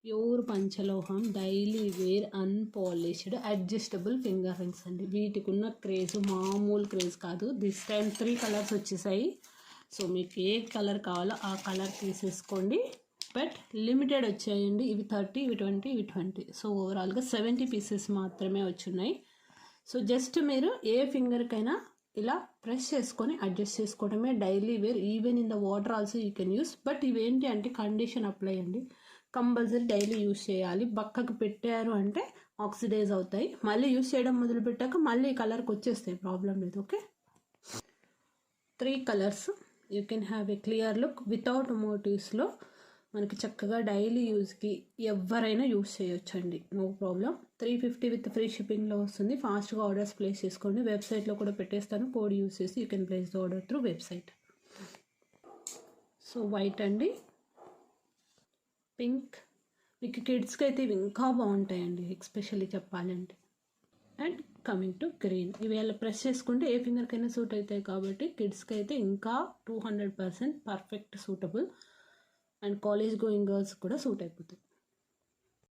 Pure పంచలోహం daily wear unpolished adjustable finger rings అండి. వీటికి ఉన్న క్రేజ్ మామూలు క్రేజ్ కాదు. దిస్ టైం 3 కలర్స్ వచ్చేసాయి. సో మీకు ఏ కలర్ కావాలో ఆ కలర్ తీసేసుకోండి. బట్ లిమిటెడ్ వచ్చాయండి. ఇవి 30, ఇవి 20, ఇవి 20. సో ఓవరాల్గా 70 పీసెస్ మాత్రమే వచ్చున్నాయి. సో జస్ట్ మీరు ఏ ఫింగర్కైనా ఇలా ప్రెస్ చేసుకొని అడ్జస్ట్ చేసుకోవడమే. Daily where even in the water also you can use. But ఇవేంటి అంటే కండిషన్ అప్లై అండి. కంపల్సరీ డైలీ యూస్ చేయాలి. పక్కకు పెట్టారు అంటే ఆక్సిడైజ్ అవుతాయి. మళ్ళీ యూస్ చేయడం మొదలు పెట్టాక మళ్ళీ కలర్కి వచ్చేస్తాయి, ప్రాబ్లం లేదు. Okay, 3 colours you can have a clear look without మోటివ్స్లో. మనకి చక్కగా డైలీ యూస్కి ఎవరైనా యూస్ చేయొచ్చండి, నో ప్రాబ్లం. 350 విత్ ఫ్రీ షిప్పింగ్లో వస్తుంది. ఫాస్ట్గా ఆర్డర్స్ ప్లేస్ చేసుకోండి. వెబ్సైట్లో కూడా పెట్టేస్తాను, కోడ్ యూస్ చేసి you can place the order through website. So white అండి, పింక్. మీకు కిడ్స్కి అయితే ఇవి ఇంకా బాగుంటాయండి, ఎక్స్పెషల్లీ చెప్పాలంటే. And coming to green. ఇవి అలా ప్రెస్ చేసుకుంటే ఏ ఫింగర్కైనా సూట్ అవుతాయి కాబట్టి కిడ్స్కి అయితే ఇంకా 200% perfect suitable. And college going girls కూడా సూట్ అయిపోతాయి.